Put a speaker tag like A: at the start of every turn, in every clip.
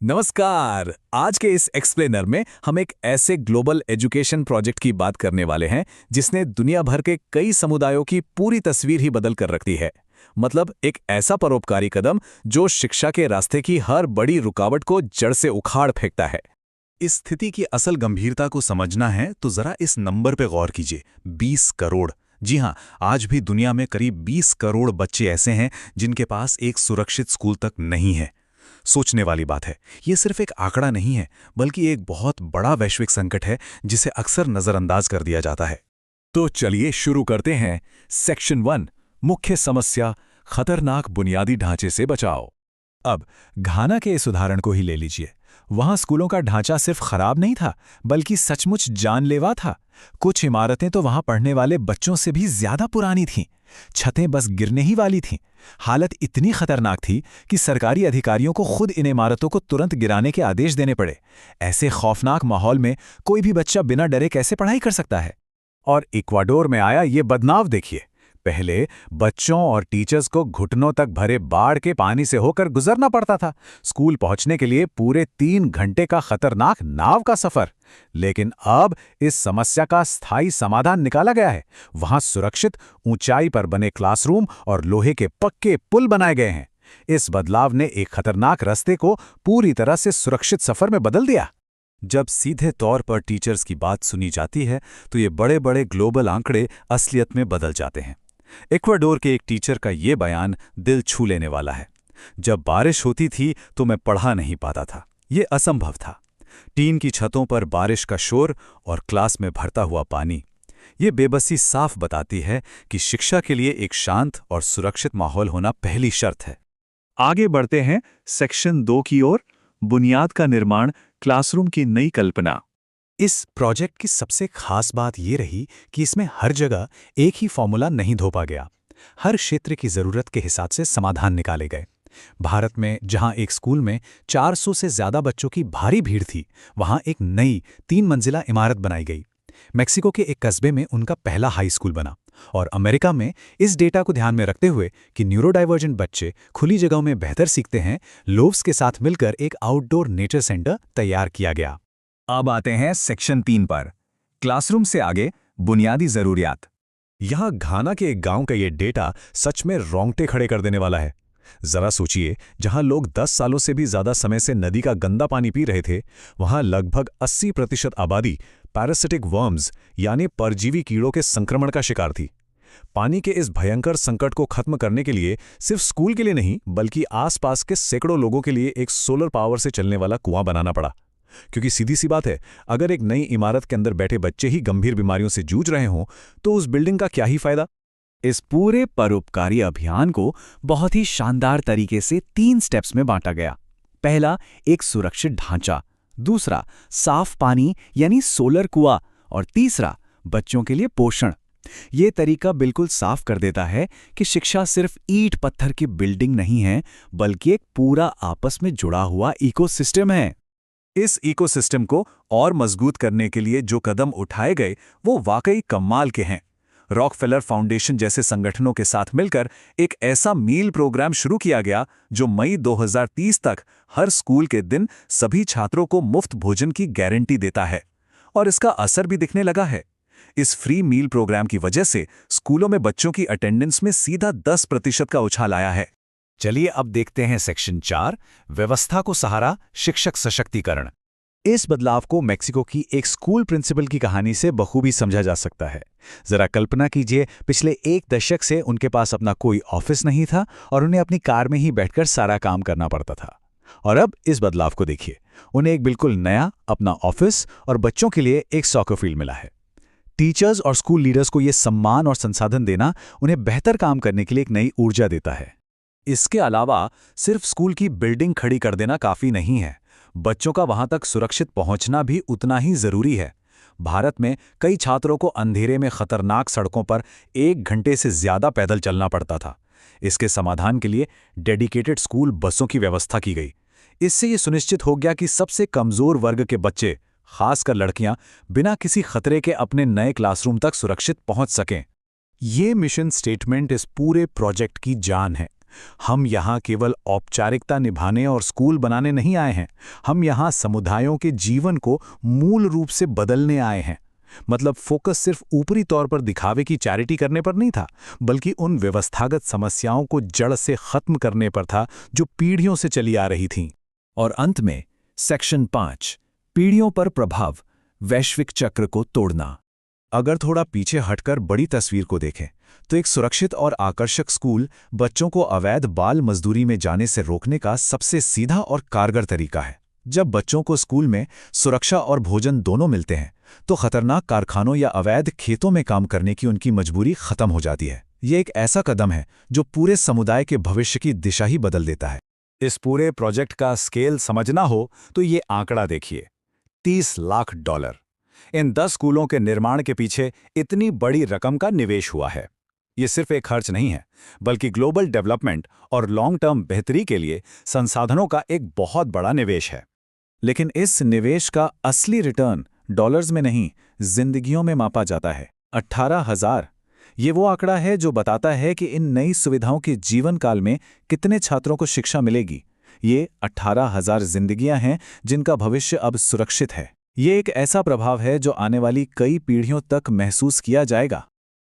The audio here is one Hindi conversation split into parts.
A: नमस्कार। आज के इस एक्सप्लेनर में हम एक ऐसे ग्लोबल एजुकेशन प्रोजेक्ट की बात करने वाले हैं जिसने दुनिया भर के कई समुदायों की पूरी तस्वीर ही बदल कर रख दी है। मतलब एक ऐसा परोपकारी कदम जो शिक्षा के रास्ते की हर बड़ी रुकावट को जड़ से उखाड़ फेंकता है।
B: इस स्थिति की असल गंभीरता को समझना है तो जरा इस नंबर पे गौर कीजिए, 20 करोड़। जी हां, आज भी दुनिया में करीब 20 करोड़ बच्चे ऐसे हैं जिनके पास एक सुरक्षित स्कूल तक नहीं है। सोचने वाली बात है, ये सिर्फ एक आंकड़ा नहीं है, बल्कि एक बहुत बड़ा वैश्विक संकट है जिसे अक्सर नजरअंदाज कर दिया जाता है।
A: तो चलिए शुरू करते हैं। सेक्शन 1, मुख्य समस्या, खतरनाक बुनियादी ढांचे से बचाव। अब घाना के इस उदाहरण को ही ले लीजिए। वहां स्कूलों का ढांचा सिर्फ खराब नहीं था, बल्कि सचमुच जानलेवा था। कुछ इमारतें तो वहां पढ़ने वाले बच्चों से भी ज्यादा पुरानी थीं। छतें बस गिरने ही वाली थीं। हालत इतनी खतरनाक थी कि सरकारी अधिकारियों को खुद इन इमारतों को तुरंत गिराने के आदेश देने पड़े। ऐसे खौफनाक माहौल में कोई भी बच्चा बिना डरे कैसे पढ़ाई कर सकता है? और इक्वाडोर में आया ये बदलाव देखिए। पहले बच्चों और टीचर्स को घुटनों तक भरे बाढ़ के पानी से होकर गुजरना पड़ता था। स्कूल पहुंचने के लिए पूरे 3 घंटे का खतरनाक नाव का सफर। लेकिन अब इस समस्या का स्थायी समाधान निकाला गया है। वहां सुरक्षित, ऊंचाई पर बने क्लासरूम और लोहे के पक्के पुल बनाए गए हैं। इस बदलाव ने एक खतरनाक रास्ते को पूरी तरह से सुरक्षित सफर में बदल दिया।
B: जब सीधे तौर पर टीचर्स की बात सुनी जाती है तो ये बड़े बड़े ग्लोबल आंकड़े असलियत में बदल जाते हैं। इक्वाडोर के एक टीचर का ये बयान दिल छू लेने वाला है। जब बारिश होती थी तो मैं पढ़ा नहीं पाता था। ये असंभव था। टीन की छतों पर बारिश का शोर और क्लास में भरता हुआ पानी। ये बेबसी साफ बताती है कि शिक्षा के लिए एक शांत और सुरक्षित माहौल होना पहली शर्त है। आगे बढ़ते हैं सेक्शन 2 की ओर, बुनियाद का निर्माण, क्लासरूम की नई कल्पना।
A: इस प्रोजेक्ट की सबसे खास बात ये रही कि इसमें हर जगह एक ही फॉर्मूला नहीं थोपा गया। हर क्षेत्र की ज़रूरत के हिसाब से समाधान निकाले गए। भारत में जहां एक स्कूल में 400 से ज़्यादा बच्चों की भारी भीड़ थी, वहां एक नई 3 मंजिला इमारत बनाई गई। मेक्सिको के एक कस्बे में उनका पहला हाई स्कूल बना। और अमेरिका में इस डेटा को ध्यान में रखते हुए कि न्यूरोडाइवर्जेंट बच्चे खुली जगहों में बेहतर सीखते हैं, लोव्स के साथ मिलकर एक आउटडोर नेचर सेंटर तैयार किया गया। अब आते हैं सेक्शन 3 पर, क्लासरूम से आगे बुनियादी जरूरियात। यहां घाना के एक गांव का ये डेटा सच में रोंगटे खड़े कर देने वाला है। जरा सोचिए, जहां लोग 10 सालों से भी ज्यादा समय से नदी का गंदा पानी पी रहे थे, वहां लगभग 80% आबादी पैरासिटिक वर्म्स यानी परजीवी कीड़ों के संक्रमण का शिकार थी। पानी के इस भयंकर संकट को खत्म करने के लिए सिर्फ स्कूल के लिए नहीं, बल्कि आसपास के सैकड़ों लोगों के लिए एक सोलर पावर से चलने वाला कुआं बनाना पड़ा। क्योंकि सीधी सी बात है, अगर एक नई इमारत के अंदर बैठे बच्चे ही गंभीर बीमारियों से जूझ रहे हों, तो उस बिल्डिंग का क्या ही फायदा। इस पूरे परोपकारी अभियान को बहुत ही शानदार तरीके से 3 स्टेप्स में बांटा गया। पहला, एक सुरक्षित ढांचा। दूसरा, साफ पानी यानी सोलर कुआं। और तीसरा, बच्चों के लिए पोषण। ये तरीका बिल्कुल साफ कर देता है कि शिक्षा सिर्फ ईंट पत्थर की बिल्डिंग नहीं है, बल्कि एक पूरा आपस में जुड़ा हुआ इकोसिस्टम है। इस इकोसिस्टम को और मजबूत करने के लिए जो कदम उठाए गए वो वाकई कमाल के हैं। रॉकफेलर फाउंडेशन जैसे संगठनों के साथ मिलकर एक ऐसा मील प्रोग्राम शुरू किया गया जो मई 2030 तक हर स्कूल के दिन सभी छात्रों को मुफ्त भोजन की गारंटी देता है। और इसका असर भी दिखने लगा है। इस फ्री मील प्रोग्राम की वजह से स्कूलों में बच्चों की अटेंडेंस में सीधा 10% का उछाल आया है। चलिए अब देखते हैं सेक्शन 4, व्यवस्था को सहारा, शिक्षक सशक्तिकरण। इस बदलाव को मेक्सिको की एक स्कूल प्रिंसिपल की कहानी से बखूबी समझा जा सकता है। जरा कल्पना कीजिए, पिछले 1 दशक से उनके पास अपना कोई ऑफिस नहीं था और उन्हें अपनी कार में ही बैठकर सारा काम करना पड़ता था। और अब इस बदलाव को देखिए, उन्हें एक बिल्कुल नया अपना ऑफिस और बच्चों के लिए एक सॉकर फील्ड मिला है। टीचर्स और स्कूल लीडर्स को यह सम्मान और संसाधन देना उन्हें बेहतर काम करने के लिए एक नई ऊर्जा देता है। इसके अलावा सिर्फ स्कूल की बिल्डिंग खड़ी कर देना काफी नहीं है, बच्चों का वहां तक सुरक्षित पहुंचना भी उतना ही जरूरी है। भारत में कई छात्रों को अंधेरे में खतरनाक सड़कों पर 1 घंटे से ज्यादा पैदल चलना पड़ता था। इसके समाधान के लिए डेडिकेटेड स्कूल बसों की व्यवस्था की गई। इससे ये सुनिश्चित हो गया कि सबसे कमजोर वर्ग के बच्चे, खासकर लड़कियां, बिना किसी खतरे के अपने नए क्लासरूम तक सुरक्षित पहुंच सकें। ये मिशन स्टेटमेंट इस पूरे प्रोजेक्ट की जान है। हम यहाँ केवल औपचारिकता निभाने और स्कूल बनाने नहीं आए हैं, हम यहाँ समुदायों के जीवन को मूल रूप से बदलने आए हैं। मतलब फोकस सिर्फ ऊपरी तौर पर दिखावे की चैरिटी करने पर नहीं था, बल्कि उन व्यवस्थागत समस्याओं को जड़ से खत्म करने पर था जो पीढ़ियों से चली आ रही थीं।
B: और अंत में सेक्शन 5, पीढ़ियों पर प्रभाव, वैश्विक चक्र को तोड़ना।
A: अगर थोड़ा पीछे हटकर बड़ी तस्वीर को देखें तो एक सुरक्षित और आकर्षक स्कूल बच्चों को अवैध बाल मजदूरी में जाने से रोकने का सबसे सीधा और कारगर तरीका है। जब बच्चों को स्कूल में सुरक्षा और भोजन दोनों मिलते हैं तो खतरनाक कारखानों या अवैध खेतों में काम करने की उनकी मजबूरी खत्म हो जाती है। ये एक ऐसा कदम है जो पूरे समुदाय के भविष्य की दिशा ही बदल देता है।
B: इस पूरे प्रोजेक्ट का स्केल समझना हो तो ये आंकड़ा देखिए, $30 लाख। इन 10 स्कूलों के निर्माण के पीछे इतनी बड़ी रकम का निवेश हुआ है। ये सिर्फ एक खर्च नहीं है, बल्कि ग्लोबल डेवलपमेंट और लॉन्ग टर्म बेहतरी के लिए संसाधनों का एक बहुत बड़ा निवेश है।
A: लेकिन इस निवेश का असली रिटर्न डॉलर्स में नहीं, जिंदगियों में मापा जाता है। 18,000। ये वो आंकड़ा है जो बताता है कि इन नई सुविधाओं के जीवन काल में कितने छात्रों को शिक्षा मिलेगी। ये 18,000 जिंदगियां हैं जिनका भविष्य अब सुरक्षित है। ये एक ऐसा प्रभाव है जो आने वाली कई पीढ़ियों तक महसूस किया जाएगा।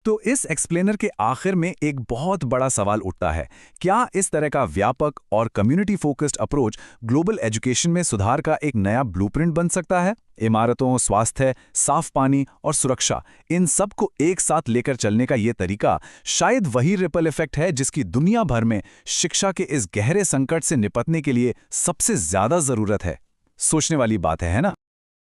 B: तो इस एक्सप्लेनर के आखिर में एक बहुत बड़ा सवाल उठता है, क्या इस तरह का व्यापक और community focused approach global education में सुधार का एक नया ब्लूप्रिंट बन सकता है? इमारतों, स्वास्थ्य, साफ पानी और सुरक्षा, इन सब को एक साथ लेकर चलने का ये तरीका शायद वही रिपल इफेक्ट है जिसकी दुनिया भर में शिक्षा के इस गहरे संकट से निपटने के लिए सबसे ज्यादा जरूरत है। सोचने वाली बात है ना?